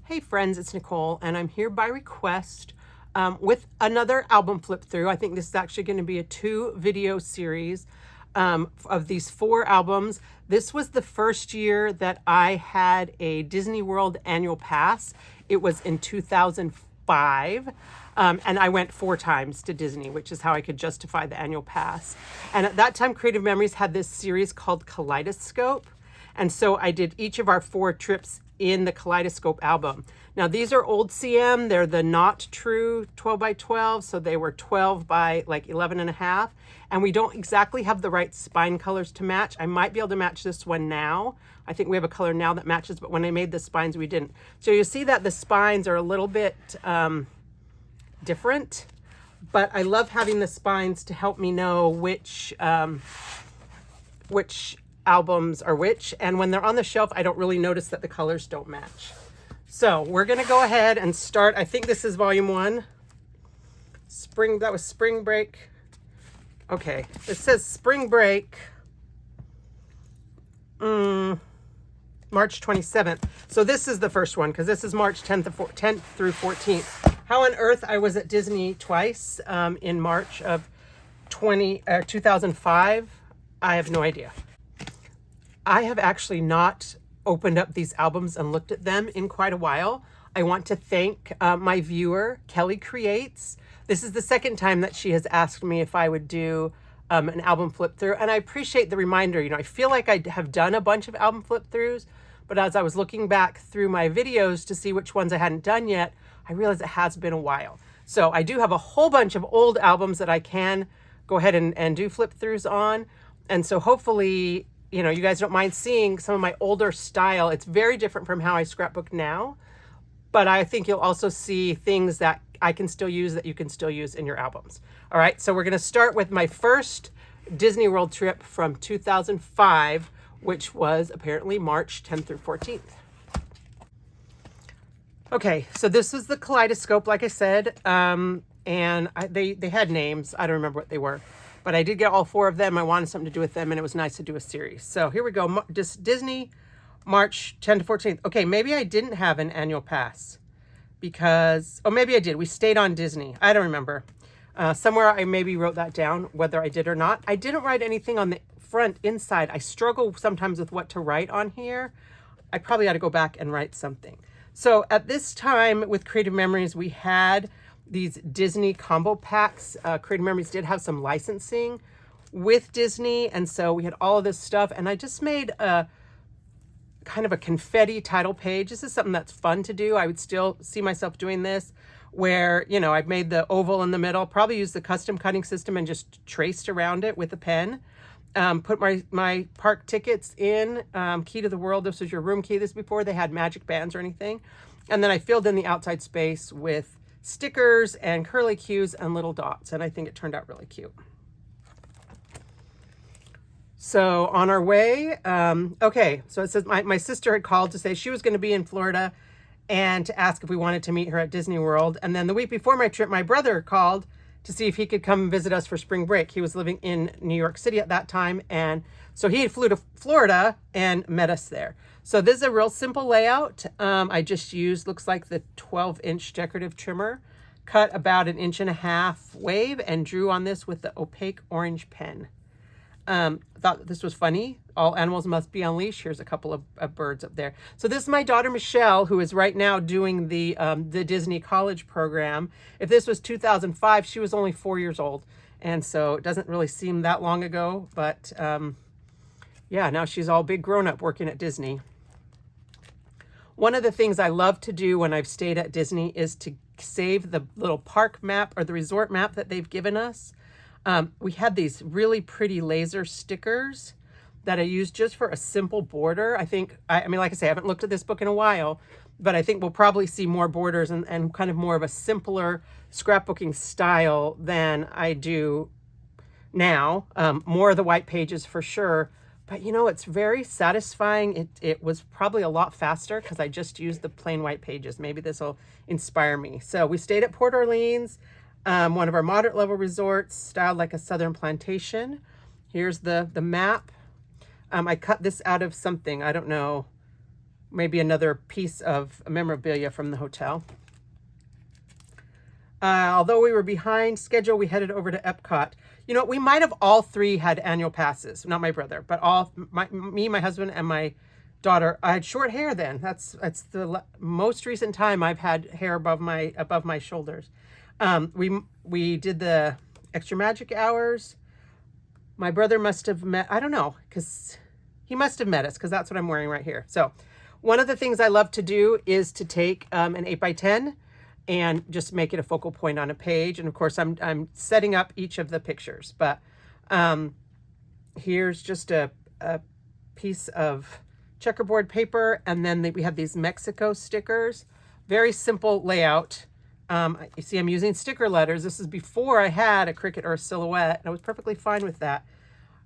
Hey friends, it's Nicole, and I'm here by request with another album flip through. I think this is actually going to be a 2-video series of these 4 albums. This was the first year that I had a Disney World annual pass. It was in 2005. And I went 4 times to Disney, which is how I could justify the annual pass. And at that time, Creative Memories had this series called Kaleidoscope. And so I did each of our 4 trips in the Kaleidoscope album. Now these are old CM. They're the not true 12 by 12. So they were 12 by like 11 and a half. And we don't exactly have the right spine colors to match. I might be able to match this one now. I think we have a color now that matches, but when I made the spines, we didn't. So you see that the spines are a little bit different, but I love having the spines to help me know which albums are which, and when they're on the shelf I don't really notice that the colors don't match. So we're gonna go ahead and start. I think this is volume 1. That was Spring Break. Okay, it says Spring Break March 27th. So this is the first one because this is March 10th through 14th. How on earth I was at Disney twice in March of 2005, I have no idea. I have actually not opened up these albums and looked at them in quite a while. I want to thank my viewer, Kelly Creates. This is the second time that she has asked me if I would do an album flip through, and I appreciate the reminder. You know, I feel like I have done a bunch of album flip throughs, but as I was looking back through my videos to see which ones I hadn't done yet, I realized it has been a while. So I do have a whole bunch of old albums that I can go ahead and do flip throughs on. And so hopefully, you know, you guys don't mind seeing some of my older style. It's very different from how I scrapbook now, but I think you'll also see things that I can still use that you can still use in your albums. All right, so we're gonna start with my first Disney World trip from 2005, which was apparently March 10th through 14th. Okay, so this was the Kaleidoscope, like I said, and they had names. I don't remember what they were, but I did get all 4 of them. I wanted something to do with them, and it was nice to do a series. So here we go, Disney, March 10th to 14th. Okay, maybe I didn't have an annual pass because, oh, maybe I did. We stayed on Disney. I don't remember. Somewhere I maybe wrote that down, whether I did or not. I didn't write anything on the front inside. I struggle sometimes with what to write on here. I probably ought to go back and write something. So at this time with Creative Memories, we had these Disney combo packs. Creative Memories did have some licensing with Disney, and so we had all of this stuff, and I just made a kind of a confetti title page. This is something that's fun to do. I would still see myself doing this, where, you know, I've made the oval in the middle, probably used the custom cutting system and just traced around it with a pen. Put my park tickets in, key to the world. This was your room key. This before they had magic bands or anything. And then I filled in the outside space with stickers and curly cues and little dots. And I think it turned out really cute. So on our way, okay, so it says my sister had called to say she was going to be in Florida and to ask if we wanted to meet her at Disney World. And then the week before my trip, my brother called to see if he could come visit us for spring break. He was living in New York City at that time, and so he flew to Florida and met us there. So this is a real simple layout. I just used, looks like the 12-inch decorative trimmer, cut about 1.5 inches wave, and drew on this with the opaque orange pen. Thought this was funny. All animals must be on leash. Here's a couple of birds up there. So this is my daughter Michelle, who is right now doing the Disney College program. If this was 2005, she was only 4 years old, and so it doesn't really seem that long ago. But yeah, now she's all big grown up working at Disney. One of the things I love to do when I've stayed at Disney is to save the little park map or the resort map that they've given us. We had these really pretty laser stickers that I used just for a simple border. I mean, like I say, I haven't looked at this book in a while, but I think we'll probably see more borders and kind of more of a simpler scrapbooking style than I do now. More of the white pages for sure, but you know, it's very satisfying. It was probably a lot faster because I just used the plain white pages. Maybe this will inspire me. So we stayed at Port Orleans, one of our moderate level resorts, styled like a southern plantation. Here's the map. I cut this out of something, I don't know, maybe another piece of memorabilia from the hotel. Although we were behind schedule, we headed over to Epcot. You know, we might have all three had annual passes. Not my brother, but me, my husband, and my daughter. I had short hair then. That's the most recent time I've had hair above my shoulders. We did the extra magic hours. My brother must have met, I don't know, because he must have met us, because that's what I'm wearing right here. So one of the things I love to do is to take an 8x10 and just make it a focal point on a page. And of course, I'm setting up each of the pictures. But here's just a piece of checkerboard paper. And then we have these Mexico stickers. Very simple layout. You see, I'm using sticker letters. This is before I had a Cricut or a Silhouette, and I was perfectly fine with that.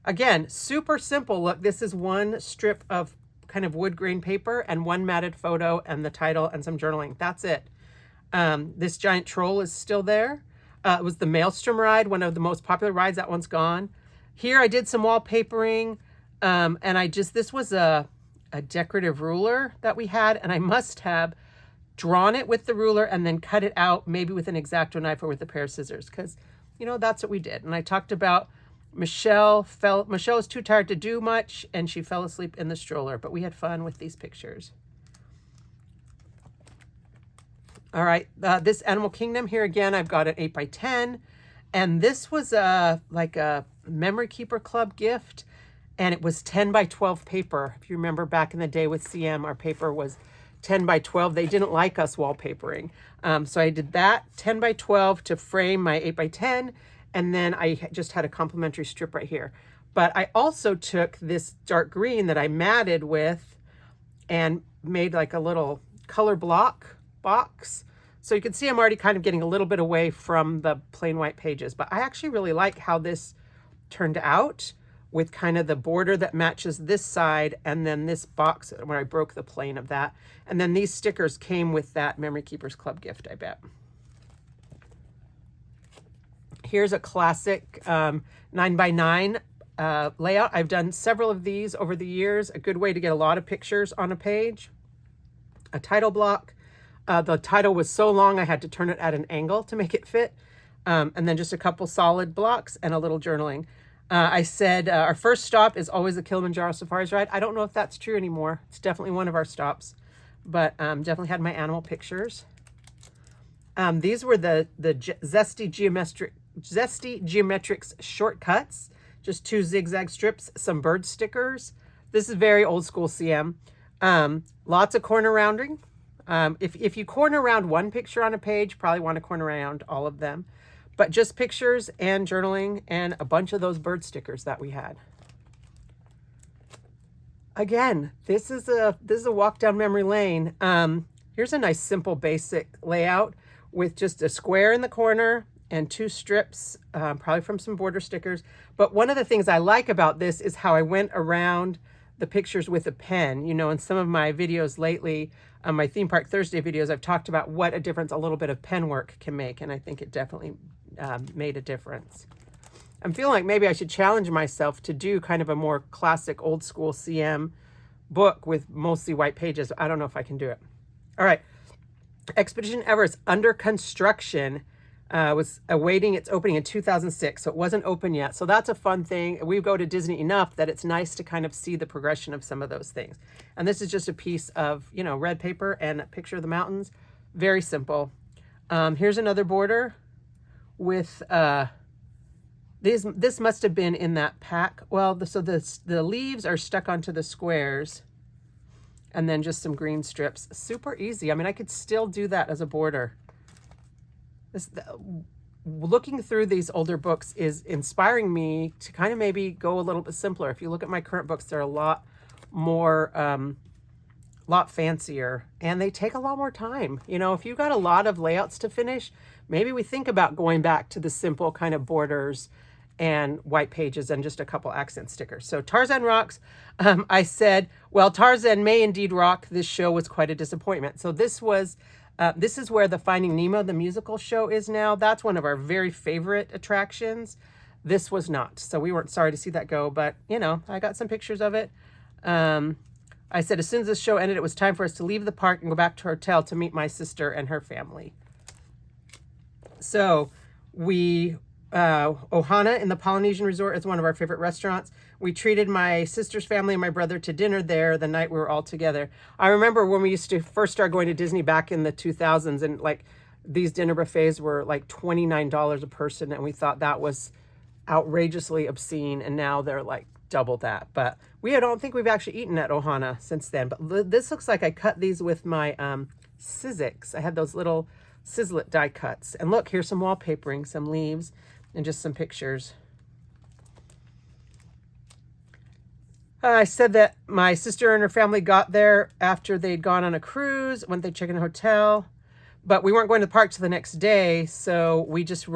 Again, super simple. Look, this is one strip of kind of wood grain paper and one matted photo and the title and some journaling. That's it. This giant troll is still there. It was the Maelstrom ride, one of the most popular rides. That one's gone. Here I did some wallpapering, and this was a decorative ruler that we had, and I must have drawn it with the ruler and then cut it out, maybe with an X-Acto knife or with a pair of scissors, because, you know, that's what we did. And I talked about Michelle was too tired to do much, and she fell asleep in the stroller, but we had fun with these pictures. All right, this Animal Kingdom here again, I've got an 8x10, and this was like a Memory Keeper Club gift, and it was 10 by 12 paper. If you remember back in the day with CM, our paper was 10 by 12. They didn't like us wallpapering. So I did that 10 by 12 to frame my 8x10, and then I just had a complimentary strip right here. But I also took this dark green that I matted with and made like a little color block box. So you can see I'm already kind of getting a little bit away from the plain white pages, but I actually really like how this turned out with kind of the border that matches this side, and then this box where I broke the plane of that. And then these stickers came with that Memory Keepers Club gift, I bet. Here's a classic 9x9 layout. I've done several of these over the years. A good way to get a lot of pictures on a page. A title block. The title was so long I had to turn it at an angle to make it fit. And then just a couple solid blocks and a little journaling. I said our first stop is always the Kilimanjaro Safaris ride. I don't know if that's true anymore. It's definitely one of our stops, but definitely had my animal pictures. These were the Zesty Geometrics shortcuts, just 2 zigzag strips, some bird stickers. This is very old school CM. Lots of corner rounding. If you corner round one picture on a page, probably want to corner around all of them. But just pictures and journaling and a bunch of those bird stickers that we had. Again, this is a walk down memory lane. Here's a nice simple basic layout with just a square in the corner and 2 strips, probably from some border stickers. But one of the things I like about this is how I went around the pictures with a pen. You know, in some of my videos lately, my Theme Park Thursday videos, I've talked about what a difference a little bit of pen work can make, and I think it definitely made a difference. I'm feeling like maybe I should challenge myself to do kind of a more classic old school CM book with mostly white pages. I don't know if I can do it. All right. Expedition Everest under construction was awaiting its opening in 2006, so it wasn't open yet. So that's a fun thing. We go to Disney enough that it's nice to kind of see the progression of some of those things. And this is just a piece of, you know, red paper and a picture of the mountains. Very simple. Here's another border with this must have been in that pack. Well, the leaves are stuck onto the squares, and then just some green strips. Super easy. I mean, I could still do that as a border. Looking through these older books is inspiring me to kind of maybe go a little bit simpler. If you look at my current books, they're a lot more, lot fancier, and they take a lot more time. You know, if you've got a lot of layouts to finish, maybe we think about going back to the simple kind of borders and white pages and just a couple accent stickers. So Tarzan rocks. I said, well, Tarzan may indeed rock. This show was quite a disappointment. So this is where the Finding Nemo, the musical show, is now. That's one of our very favorite attractions. This was not. So we weren't sorry to see that go, but, you know, I got some pictures of it. I said, as soon as the show ended, it was time for us to leave the park and go back to our hotel to meet my sister and her family. So we, Ohana in the Polynesian Resort is one of our favorite restaurants. We treated my sister's family and my brother to dinner there the night we were all together. I remember when we used to first start going to Disney back in the 2000s, and like these dinner buffets were like $29 a person, and we thought that was outrageously obscene, and now they're like double that. But I don't think we've actually eaten at Ohana since then. But this looks like I cut these with my Sizzix. I had those little Sizzlet die cuts. And look, here's some wallpapering, some leaves, and just some pictures. I said that my sister and her family got there after they'd gone on a cruise, when they checked in a hotel, but we weren't going to the park till the next day, so we just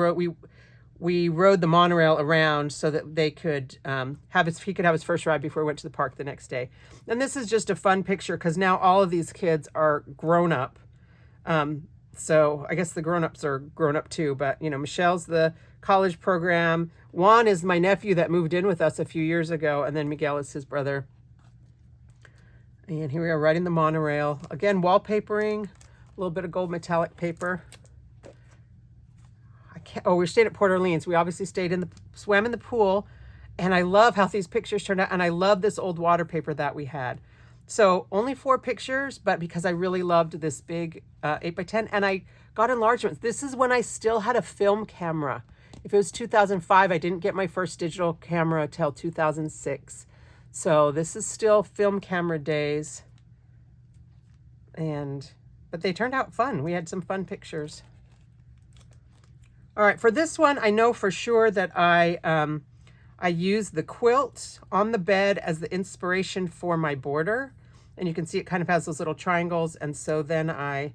we rode the monorail around so that they could he could have his first ride before we went to the park the next day. And this is just a fun picture because now all of these kids are grown up. So I guess the grown-ups are grown up too, but you know, Michelle's the college program. Juan is my nephew that moved in with us a few years ago, and then Miguel is his brother. And here we are riding the monorail. Again, wallpapering, a little bit of gold metallic paper. We stayed at Port Orleans. We obviously swam in the pool, and I love how these pictures turned out, and I love this old water paper that we had. So only 4 pictures, but because I really loved this big 8x10, and I got enlargements. This is when I still had a film camera. If it was 2005, I didn't get my first digital camera till 2006. So this is still film camera days. But they turned out fun. We had some fun pictures. All right, for this one, I know for sure that I used the quilt on the bed as the inspiration for my border. And you can see it kind of has those little triangles. And so then I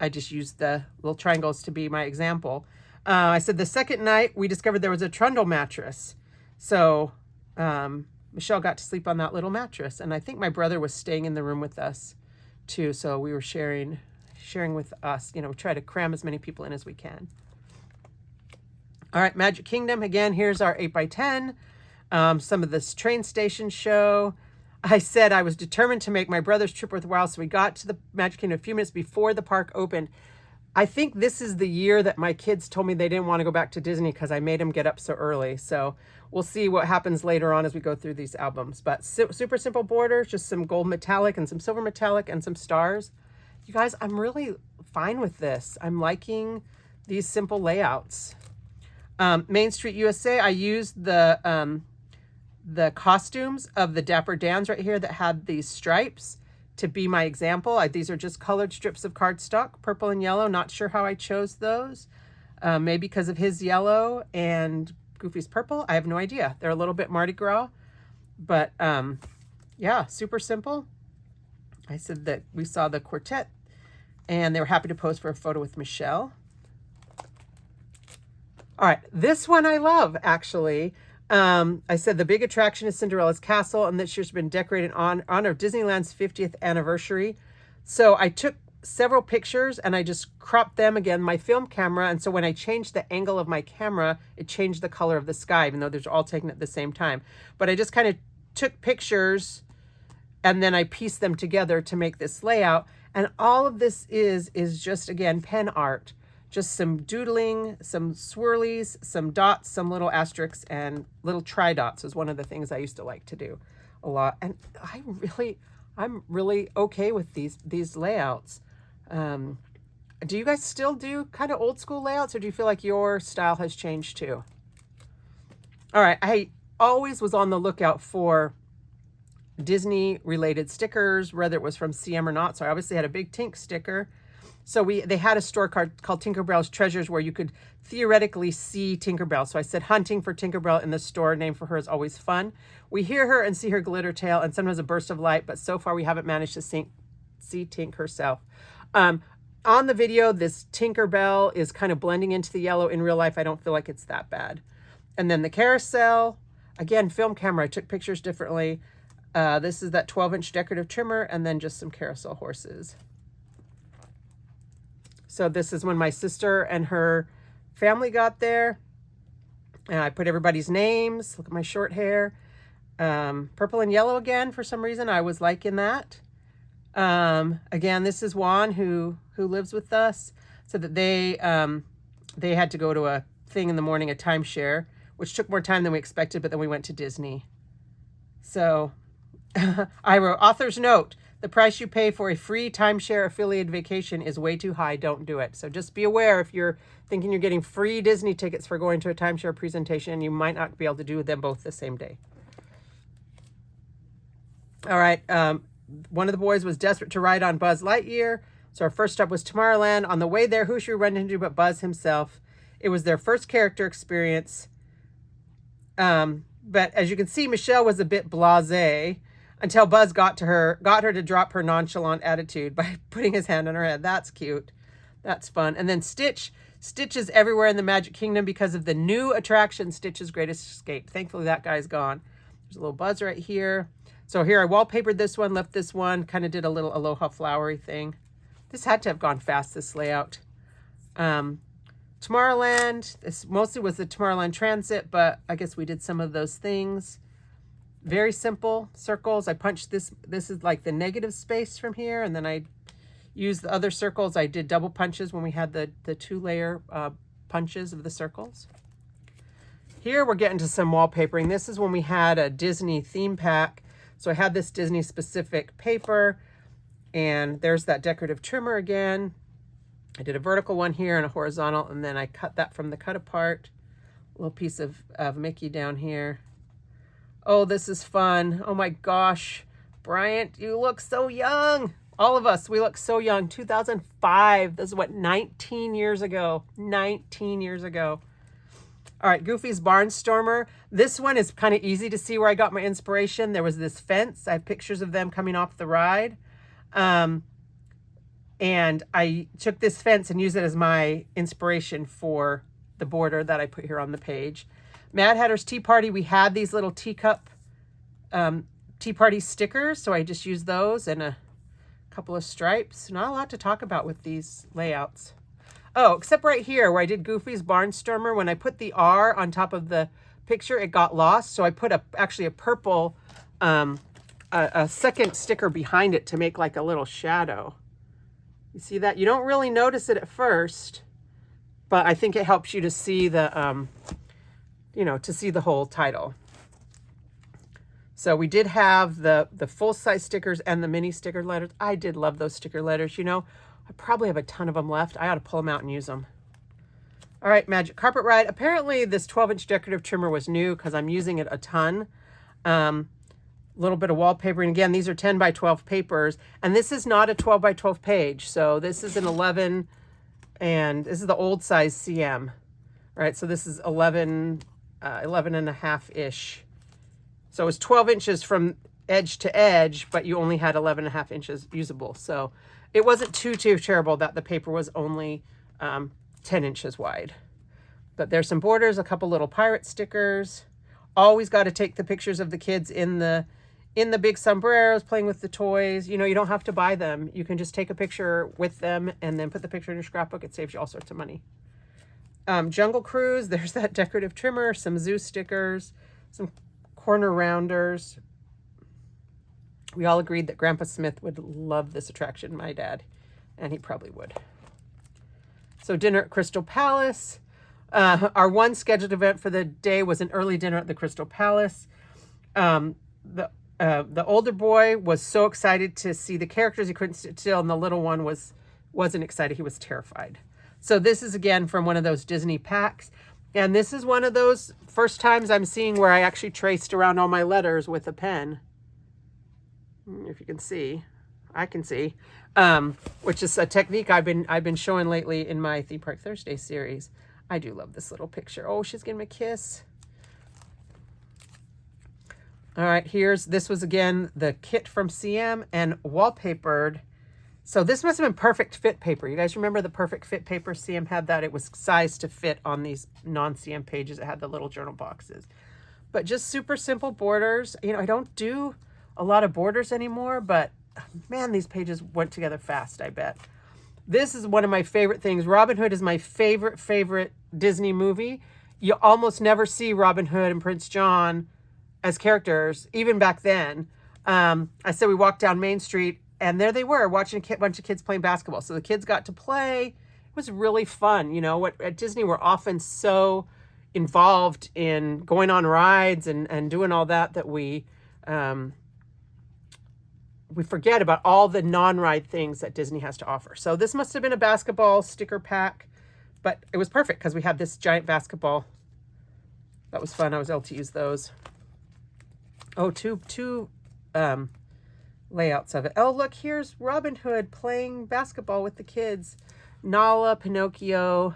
just used the little triangles to be my example. I said the second night we discovered there was a trundle mattress. So Michelle got to sleep on that little mattress. And I think my brother was staying in the room with us too. So we were sharing with us, you know, try to cram as many people in as we can. All right, Magic Kingdom. Again, here's our 8x10. Some of this train station show. I said I was determined to make my brother's trip worthwhile, so we got to the Magic Kingdom a few minutes before the park opened. I think this is the year that my kids told me they didn't want to go back to Disney because I made them get up so early. So we'll see what happens later on as we go through these albums. But super simple borders, just some gold metallic and some silver metallic and some stars. You guys, I'm really fine with this. I'm liking these simple layouts. Main Street USA, I used the costumes of the Dapper Dans right here that had these stripes to be my example. These are just colored strips of cardstock, purple and yellow. Not sure how I chose those. Maybe because of his yellow and Goofy's purple. I have no idea. They're a little bit Mardi Gras, but yeah, super simple. I said that we saw the quartet and they were happy to pose for a photo with Michelle. All right, this one I love, actually. I said the big attraction is Cinderella's Castle, and this year's been decorated on honor of Disneyland's 50th anniversary. So I took several pictures and I just cropped them again, my film camera. And so when I changed the angle of my camera, it changed the color of the sky, even though they're all taken at the same time. But I just kind of took pictures and then I pieced them together to make this layout. And all of this is just, again, pen art. Just some doodling, some swirlies, some dots, some little asterisks, and little tri-dots is one of the things I used to like to do a lot. And I'm really okay with these layouts. Do you guys still do kind of old school layouts, or do you feel like your style has changed too? All right, I always was on the lookout for Disney related stickers, whether it was from CM or not. So I obviously had a big Tink sticker. So they had a store called Tinkerbell's Treasures where you could theoretically see Tinkerbell. So I said hunting for Tinkerbell in the store, name for her is always fun. We hear her and see her glitter tail and sometimes a burst of light, but so far we haven't managed to see Tink herself. On the video, this Tinkerbell is kind of blending into the yellow. In real life, I don't feel like it's that bad. And then the carousel, again, film camera, I took pictures differently. This is that 12-inch decorative trimmer and then just some carousel horses. So this is when my sister and her family got there. And I put everybody's names. Look at my short hair. Purple and yellow again, for some reason. I was liking that. Again, this is Juan who lives with us. So that they had to go to a thing in the morning, a timeshare, which took more time than we expected, but then we went to Disney. So I wrote, author's note, the price you pay for a free timeshare affiliated vacation is way too high. Don't do it. So just be aware, if you're thinking you're getting free Disney tickets for going to a timeshare presentation, you might not be able to do them both the same day. All right. One of the boys was desperate to ride on Buzz Lightyear. So our first stop was Tomorrowland. On the way there, who should we run into but Buzz himself? It was their first character experience. But as you can see, Michelle was a bit blasé until Buzz got her to drop her nonchalant attitude by putting his hand on her head. That's cute. That's fun. And then Stitch is everywhere in the Magic Kingdom because of the new attraction, Stitch's Greatest Escape. Thankfully, that guy's gone. There's a little Buzz right here. So here I wallpapered this one, left this one, kind of did a little aloha flowery thing. This had to have gone fast, this layout. Tomorrowland, this mostly was the Tomorrowland Transit, but I guess we did some of those things. Very simple circles. I punched this. This is like the negative space from here, and then I used the other circles. I did double punches when we had the 2-layer punches of the circles. Here we're getting to some wallpapering. This is when we had a Disney theme pack. So I had this Disney specific paper, and there's that decorative trimmer again. I did a vertical one here and a horizontal, and then I cut that from the cut apart. A little piece of Mickey down here. Oh, this is fun. Oh my gosh. Bryant, you look so young. All of us, we look so young. 2005. This is what, 19 years ago. 19 years ago. All right, Goofy's Barnstormer. This one is kind of easy to see where I got my inspiration. There was this fence. I have pictures of them coming off the ride. And I took this fence and used it as my inspiration for the border that I put here on the page. Mad Hatter's Tea Party, we had these little teacup Tea Party stickers, so I just used those and a couple of stripes. Not a lot to talk about with these layouts. Oh, except right here where I did Goofy's Barnstormer. When I put the R on top of the picture, it got lost, so I put actually a purple, a second sticker behind it to make like a little shadow. You see that? You don't really notice it at first, but I think it helps you to see the, to see the whole title. So we did have the full-size stickers and the mini sticker letters. I did love those sticker letters. I probably have a ton of them left. I ought to pull them out and use them. All right, Magic Carpet Ride. Apparently this 12-inch decorative trimmer was new because I'm using it a ton. A little bit of wallpapering. Again, these are 10 by 12 papers, and this is not a 12 by 12 page. So this is an 11, and this is the old size CM, right? So this is 11 and a half-ish. So it's 12 inches from edge to edge, but you only had 11 and a half inches usable. So it wasn't too terrible that the paper was only 10 inches wide. But there's some borders, a couple little pirate stickers. Always got to take the pictures of the kids in the big sombreros playing with the toys. You don't have to buy them. You can just take a picture with them and then put the picture in your scrapbook. It saves you all sorts of money. Jungle Cruise, there's that decorative trimmer, some zoo stickers, some corner rounders. We all agreed that Grandpa Smith would love this attraction, my dad, and he probably would. So dinner at Crystal Palace. Our one scheduled event for the day was an early dinner at the Crystal Palace. The older boy was so excited to see the characters he couldn't sit still, and the little one wasn't excited. He was terrified. So this is again from one of those Disney packs, and this is one of those first times I'm seeing where I actually traced around all my letters with a pen. If you can see, I can see, which is a technique I've been showing lately in my Theme Park Thursday series. I do love this little picture. Oh, she's giving me a kiss. All right, this was again the kit from CM and wallpapered. So this must have been perfect fit paper. You guys remember the perfect fit paper? CM had that. It was sized to fit on these non-CM pages. It had the little journal boxes. But just super simple borders. I don't do a lot of borders anymore, but man, these pages went together fast, I bet. This is one of my favorite things. Robin Hood is my favorite Disney movie. You almost never see Robin Hood and Prince John as characters, even back then. I said we walked down Main Street, and there they were watching a bunch of kids playing basketball. So the kids got to play. It was really fun. You know, at Disney, we're often so involved in going on rides and doing all that we forget about all the non-ride things that Disney has to offer. So this must have been a basketball sticker pack, but it was perfect because we had this giant basketball. That was fun. I was able to use those. Oh, two layouts of it. Oh, look, here's Robin Hood playing basketball with the kids. Nala, Pinocchio,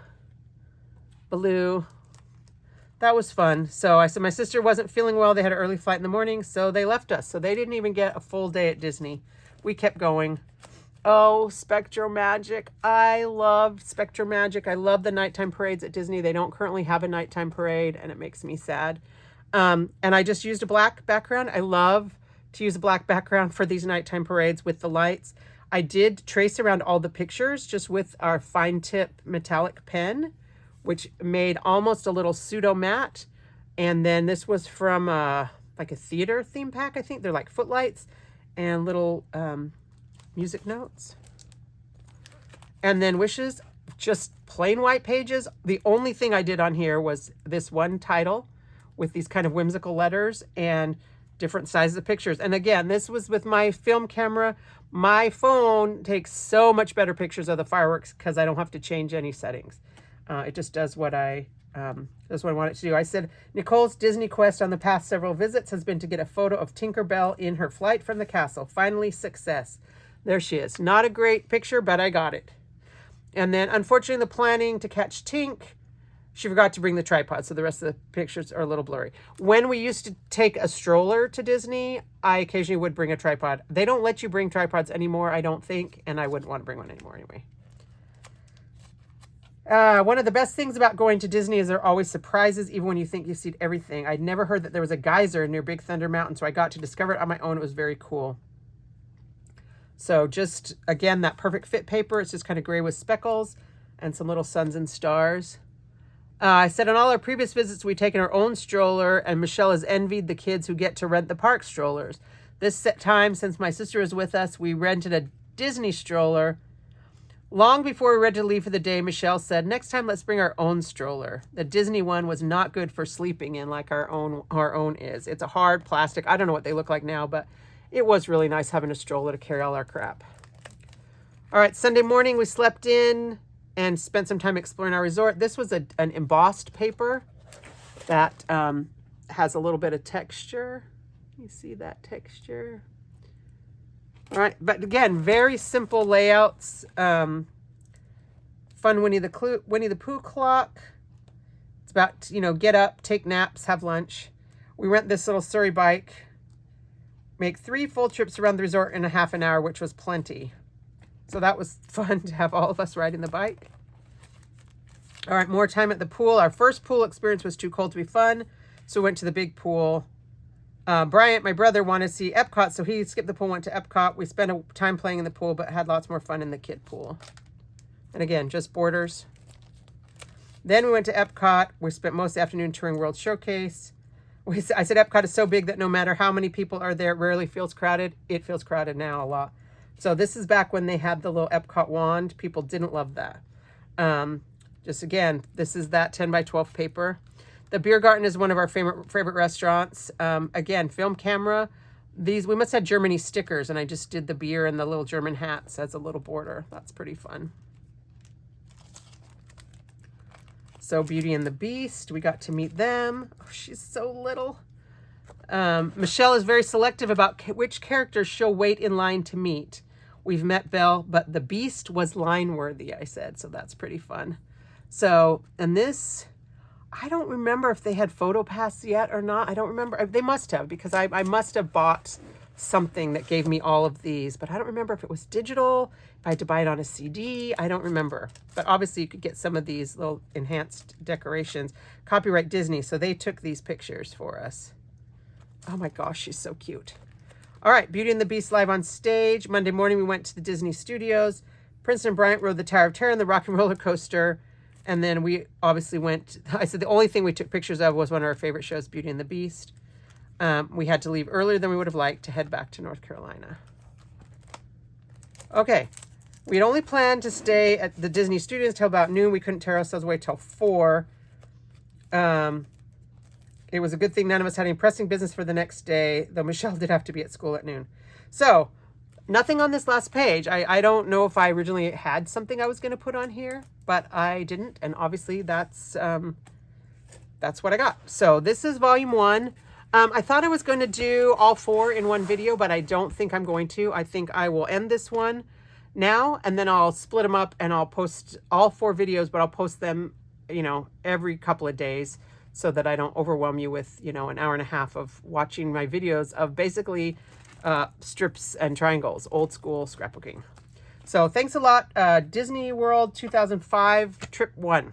Baloo. That was fun. So I said my sister wasn't feeling well. They had an early flight in the morning, so they left us. So they didn't even get a full day at Disney. We kept going. Oh, SpectroMagic. I love SpectroMagic. I love the nighttime parades at Disney. They don't currently have a nighttime parade, and it makes me sad. And I just used a black background. I love to use a black background for these nighttime parades with the lights. I did trace around all the pictures just with our fine tip metallic pen, which made almost a little pseudo matte. And then this was from like a theater theme pack, I think. They're like footlights and little music notes. And then wishes, just plain white pages. The only thing I did on here was this one title with these kind of whimsical letters and different sizes of pictures. And again, this was with my film camera. My phone takes so much better pictures of the fireworks because I don't have to change any settings. It just does what I want it to do. I said, Nicole's Disney quest on the past several visits has been to get a photo of Tinkerbell in her flight from the castle. Finally, success. There she is. Not a great picture, but I got it. And then, unfortunately, the planning to catch Tink, she forgot to bring the tripod, so the rest of the pictures are a little blurry. When we used to take a stroller to Disney, I occasionally would bring a tripod. They don't let you bring tripods anymore, I don't think, and I wouldn't want to bring one anymore anyway. One of the best things about going to Disney is there are always surprises, even when you think you've seen everything. I'd never heard that there was a geyser near Big Thunder Mountain, so I got to discover it on my own. It was very cool. So just, again, that perfect fit paper. It's just kind of gray with speckles and some little suns and stars. I said on all our previous visits, we'd taken our own stroller, and Michelle has envied the kids who get to rent the park strollers. This time, since my sister was with us, we rented a Disney stroller. Long before we were ready to leave for the day, Michelle said, next time let's bring our own stroller. The Disney one was not good for sleeping in like our own is. It's a hard plastic. I don't know what they look like now, but it was really nice having a stroller to carry all our crap. All right, Sunday morning we slept in and spent some time exploring our resort. This was an embossed paper that has a little bit of texture. You see that texture? All right, but again, very simple layouts. Fun Winnie the Pooh clock. It's about, get up, take naps, have lunch. We rent this little Surrey bike. Make 3 full trips around the resort in a half an hour, which was plenty. So that was fun to have all of us riding the bike. All right, more time at the pool. Our first pool experience was too cold to be fun, so we went to the big pool. Bryant, my brother, wanted to see Epcot, so he skipped the pool, went to Epcot. We spent a time playing in the pool, but had lots more fun in the kid pool. And again, just borders. Then we went to Epcot. We spent most of the afternoon touring World Showcase. I said Epcot is so big that no matter how many people are there, it rarely feels crowded. It feels crowded now a lot. So this is back when they had the little Epcot wand. People didn't love that. Just again, this is that 10 by 12 paper. The Beer Garden is one of our favorite restaurants. Again, film camera. We must have Germany stickers, and I just did the beer and the little German hats as a little border. That's pretty fun. So Beauty and the Beast, we got to meet them. Oh, she's so little. Michelle is very selective about which characters she'll wait in line to meet. We've met Belle, but the Beast was line worthy, I said, so that's pretty fun. So, and this, I don't remember if they had PhotoPass yet or not. I don't remember. They must have, because I must have bought something that gave me all of these, but I don't remember if it was digital, if I had to buy it on a CD. I don't remember. But obviously you could get some of these little enhanced decorations. Copyright Disney, so they took these pictures for us. Oh my gosh, she's so cute. All right, Beauty and the Beast live on stage. Monday morning we went to the Disney Studios. Princeton and Bryant rode the Tower of Terror and the Rock and Roller Coaster. And then we obviously went, I said the only thing we took pictures of was one of our favorite shows, Beauty and the Beast. We had to leave earlier than we would have liked to head back to North Carolina. Okay, we'd only planned to stay at the Disney Studios till about noon. We couldn't tear ourselves away till 4. It was a good thing none of us had any pressing business for the next day, though Michelle did have to be at school at noon. So, nothing on this last page. I don't know if I originally had something I was going to put on here, but I didn't, and obviously that's what I got. So this is volume 1. I thought I was going to do all 4 in one video, but I don't think I'm going to. I think I will end this one now, and then I'll split them up and I'll post all 4 videos, but I'll post them, you know, every couple of days so that I don't overwhelm you with, you know, an hour and a half of watching my videos of basically strips and triangles, old school scrapbooking. So thanks a lot. Disney World 2005 Trip 1.